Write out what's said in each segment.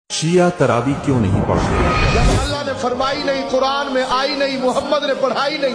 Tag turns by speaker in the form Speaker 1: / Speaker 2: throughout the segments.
Speaker 1: शिया तरावी क्यों नहीं पढ़ते?
Speaker 2: जब अल्लाह ने फरमाई नहीं, कुरान में आई नहीं, मोहम्मद ने पढ़ाई नहीं,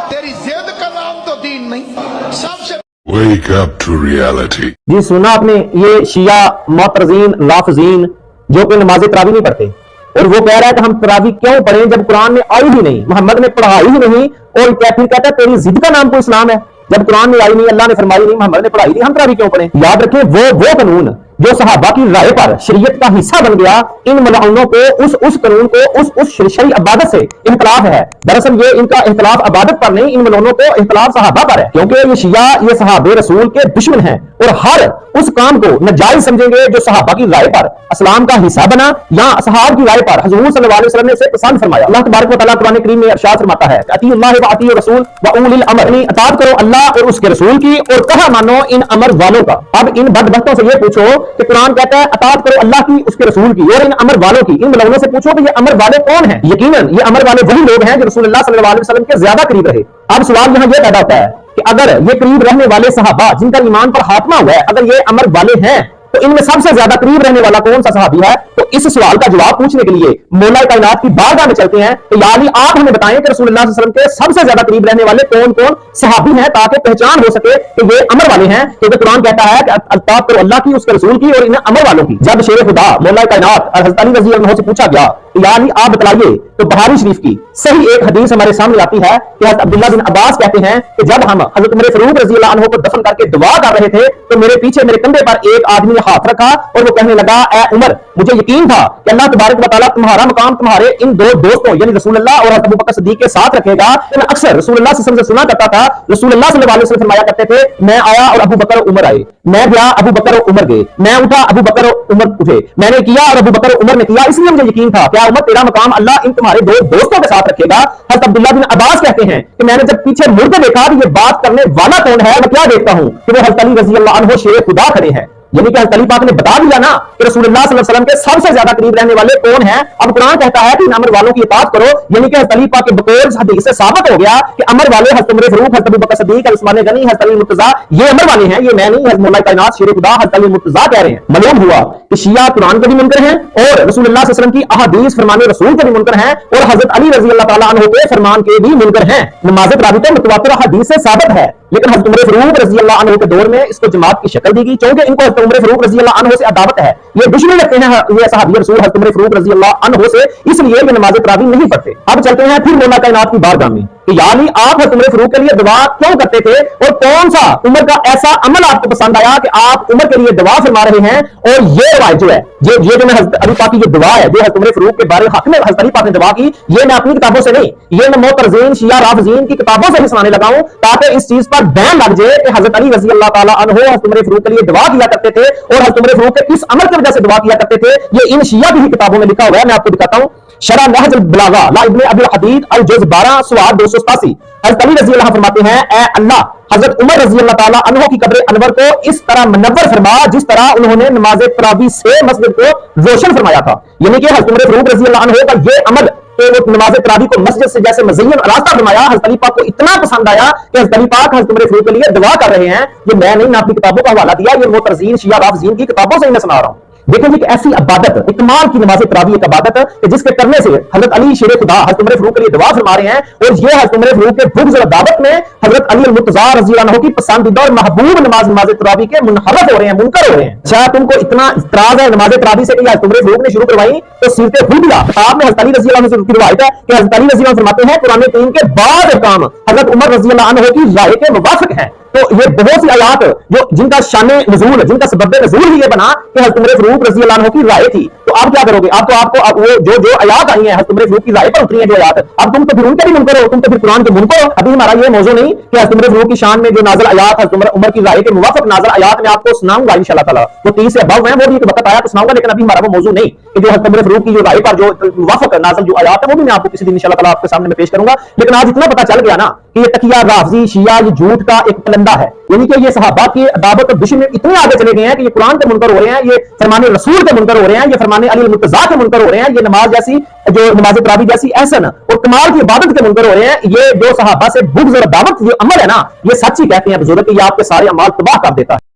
Speaker 2: तेरी जिद का नाम तो दीन नहीं। सबसे
Speaker 3: Wake up to reality.
Speaker 4: जी सुना आपने, ये शिया मोतरजीन राफजीन जो कि नमाज तरावी नहीं पढ़ते और वो कह रहा है कि हम तरावी क्यों पढ़ें जब कुरान में आई ही नहीं, मोहम्मद ने पढ़ाई ही नहीं, और फिर कहता है तेरी जिद का नाम को इस्लाम है। जब कुरान में आई नहीं, अल्लाह ने फरमाई नहीं, मोहम्मद ने पढ़ाई नहीं, हम तरावी क्यों पढ़ें? याद रखें, वो कानून जो सहाबा की राय पर शरीयत का हिस्सा बन गया, इन मलाउनों को उस कानून को उस शरई इबादत से इख्तिलाफ है। दरअसल ये इनका इख्तिलाफ इबादत पर नहीं, इन मलाउनों को इख्तिलाफ सहाबा पर है, क्योंकि ये शिया ये सहाबे रसूल के दुश्मन हैं और हर उस काम को नाजायज समझेंगे जो सहाबा की राय पर इस्लाम का हिस्सा बना या सहाब की राय पर हुजूर सल्लल्लाहु अलैहि वसल्लम ने इसे पसंद फरमाया। अल्लाह तबारक व तआला कुरान करीम में इरशाद फरमाता है, अतीउल्लाह व अतीउर रसूल व उलिल अम्र, इताअत करो अल्लाह और उसके रसूल की और कहा मानो इन अमर वालों का। अब इन बदबख्तों से ये पूछो कि कुरान कहता है अताअत करो अल्लाह की, उसके रसूल की और इन अमर वालों की। इन मलऊनों से पूछो कि ये अमर वाले कौन हैं? यकीनन ये अमर वाले वही लोग हैं जो रसूलुल्लाह सल्लल्लाहु अलैहि वसल्लम के ज्यादा करीब रहे। अब सवाल यहाँ ये पैदा होता है कि अगर ये करीब रहने वाले सहाबा जिनका ईमान पर खात्मा हुआ है, अगर ये अमर वाले हैं तो इनमें सबसे ज्यादा करीब रहने वाला कौन सा सहाबी है? तो इस सवाल का जवाब पूछने के लिए मौला कायनात की बारगाह में चलते हैं कि या अली आप हमें बताएं कि रसूलुल्लाह सल्लल्लाहु अलैहि वसल्लम के सबसे ज्यादा करीब रहने वाले कौन कौन सहाबी हैं, ताकि पहचान हो सके कि ये अमर वाले हैं। क्योंकि कुरान कहता है कि अताअत करो अल्लाह की, उसके रसूल की और इन अमर वालों की। जब शेर खुदा मौला कायनात हज़रत अली रज़ी अल्लाह से पूछा गया या अली आप बतलाइए, तो बुखारी शरीफ की सही एक हदीस हमारे सामने आती है कि हज़रत अब्दुल्लाह बिन अब्बास कहते हैं कि जब हम हज़रत उमर फारूक रज़ी अल्लाह अन्हु को दफन करके दुआ कर रहे थे तो मेरे पीछे मेरे कंधे पर एक आदमी ने हाथ रखा और वो कहने लगा, ए उमर, मुझे यकीन था कि अल्लाह तबारक व तआला तुम्हारा मकाम तुम्हारे इन दो दोस्तों यानी रसूलुल्लाह और हज़रत अबू बकर सिद्दीक के साथ रखेगा। मैं अक्सर रसूलुल्लाह सल्लल्लाहु अलैहि वसल्लम से सुना करता था, रसूलुल्लाह सल्लल्लाहु अलैहि वसल्लम फरमाया करते थे, मैं आया और अबू बकर और उमर आए, मैं गया अबू बकर और उमर गए, मैं उठा अबू बकर और उमर उठे, मैंने किया और अबू बकर और उमर ने किया, इसलिए मुझे यकीन था क्या उमर तेरा मकाम अल्लाह इन तुम्हारे दो दोस्तों के साथ रखेगा। हज़रत अब्दुल्लाह बिन अब्बास कहते हैं कि मैंने जब पीछे मुड़ के देखा कि ये बात करने वाला कौन है, मैं क्या देखता हूं कि वो हज़रत अली रज़ी अल्लाह अन्हु शेर खुदा खड़े हैं। यानी कि हज़रत अली पाक ने बता दिया ना कि रसूलुल्लाह सल्लल्लाहु अलैहि वसल्लम के सबसे ज्यादा करीब रहने वाले कौन हैं। अब कुरान कहता है कि इन अमर वालों की इताअत करो, यानी कि हज़रत अली पाक के बकौल इस हदीस से साबित हो गया कि अमर वाले हज़रत उमर फारूक, हज़रत अबू बकर सिद्दीक, उस्मान गनी, हज़रत अली मुर्तज़ा ये अमर वाले हैं, ये मैं नहीं। हज़रत मौला कायनात शेर खुदा हज़रत अली मुर्तज़ा कह रहे हैं। मालूम हुआ कि शिया कुरान के भी मुनकर हैं और रसूलुल्लाह सल्लल्लाहु अलैहि वसल्लम की अहादीस फरमान रसूल के भी मुनकर हैं और हज़रत अली रज़ी अल्लाह तआला अन्हु के फरमान के भी मुनकर हैं। नमाज तरावी तो मुतवातिर हदीस से साबित है, लेकिन हज़रत उमर फारूक रज़ी अल्लाह अन्हु के दौर में इसको जमात की शक्ल दी गई, क्योंकि इनको हज़रत उमर फारूक रज़ी अल्लाह अन्हु से अदावत है, ये दुश्मनी रखते हैं ये सहाबी रसूल हज़रत उमर फारूक रज़ी अल्लाह अन्हु से, इसलिए ये नमाज तरावी नहीं पढ़ते। अब चलते हैं फिर मौला कायनात की बारगाह में कि या अली आप हज़रत उमर फारूक के लिए दुआ क्यों करते थे और कौन सा उमर का ऐसा अमल आपको पसंद आया कि आप उमर के लिए दुआ फरमा रहे हैं। और ये रवायत जो है ये जो मैं हज़रत अली पाक की ये दुआ है जो हज़रत उमर फारूक के बारे हक में हज़रत अली पाक ने दुआ की, ये मैं अपनी किताबों से नहीं, ये मैं मोतरजीन शिया राफजीन की किताबों से भी सुनाने लगा हूं, ताकि इस चीज पर बैन लग जाए कि हज़रत अली रज़ी अल्लाह तआला अन्हु हज़रत उमर फारूक के लिए दुआ किया करते थे और हज़रत उमर फारूक के किस अमल की वजह से दुआ किया करते थे। ये इन शिया की किताबों में लिखा हुआ है, मैं आपको दिखाता हूं। शरह नहज अल-बलागा ला इब्न अबुल हदीद अल जुज़ 12 सवाल 287 हज़रत अली रज़ी अल्लाह फरमाते हैं, ए अल्लाह हज़रत उमर रज़ी अल्लाह तआला अन्हु की कब्र अनवर को इस तरह मुनव्वर फरमा जिस तरह उन्होंने नमाज तरावी से मस्जिद को रोशन फरमाया था। यानी कि हज़रत उमर फारूक रज़ी अल्लाह अन्हु का ये अमल तो वो नमाज तरावी को मस्जिद से जैसे मज़य्यन रास्ता फरमाया, हज़रत अली पाक को इतना पसंद आया कि हज़रत अली पाक हज़रत उमर फारूक के लिए दुआ कर रहे हैं। ये मैं नहीं, अपनी किताबों का हवाला दिया, ये मोतरजीन शिया राफजीन की किताबों से ही मैं सुना रहा हूं। देखिए एक ऐसी इबादत, इकमाल की नमाज तरावी एक इबादत है जिसके करने से हज़रत अली शेर खुदा हज़रत उमर फारूक के लिए दुआ फरमा रहे हैं और ये हज़रत उमर फारूक के बुग़्ज़ और दावत में हज़रत अली मुर्तज़ा रज़ी अल्लाह अन्हु की पसंदीदा और महबूब नमाज तरावी के मुनहरफ हो रहे हैं, मुनकर हो रहे हैं। अच्छा तुमको इतना इतराज है नमाज तरावी से कि हज़रत उमर फारूक ने शुरू करवाई तो सीरत हुदिया किताब में हज़रत अली रज़ी अल्लाह अन्हु की रिवायत है कि हज़रत अली रज़ी अल्लाह फरमाते हैं कुरान करीम के बाद काम हज़रत उमर रज़ी अल्लाह अन्हु की राय के मुवाफिक है। तो ये बहुत सी आयात जो जिनका शाने नज़ूल जिनका सबब नज़ूल ही ये बना कि हज़रत उमर फारूक रज़ी अल्लाह अन्हु की राय थी। तो आप क्या करोगे? आप तो आपको वो जो आयात आई है हज़रत उमर फारूक की राय पर उतरी है जो आयात, अब तुम तो फिर उनके भी मुनकर हो, तुम तो फिर कुरान के मुनकर हो। अभी हमारा ये मौजू नहीं कि हज़रत उमर फारूक की शान में जो नाज़िल आयात हज़रत उमर की राय के मुवाफिक नाज़िल आयात मैं आपको सुनाऊंगा इंशाअल्लाह ताला, वो 30 से अबव है, वो भी एक वक्त आया तो सुनाऊंगा, लेकिन अभी हमारा वो मौजू नहीं कि जो हज़रत उमर फारूक की जो राय पर जो मुवाफिक नाज़िल जो आयात है वो भी मैं आपको किसी दिन इंशाअल्लाह ताला आपके सामने में पेश करूंगा। लेकिन आज इतना पता चल गया ना कि ये तकिया राफजी शिया ये झूठ का एक पलंदा है, यानी कि ये सहाबा की अदावत और दुश्मनी इतने आगे चले गए हैं कि ये कुरान के मुनकर हो रहे हैं, ये फरमान रसूल के मुनकर हो रहे हैं, ये फरमान अली मुर्तज़ा के मुनकर हो रहे हैं, ये नमाज जैसी जो नमाज तरावी जैसी एहसन और कमाल की इबादत के मुनकर हो रहे हैं। ये जो सहाबा से बुग़्ज़ और दावत ये अमल है ना, ये सच ही कहते हैं बुजुर्ग कि ये आपके सारे अमाल तबाह कर देता है।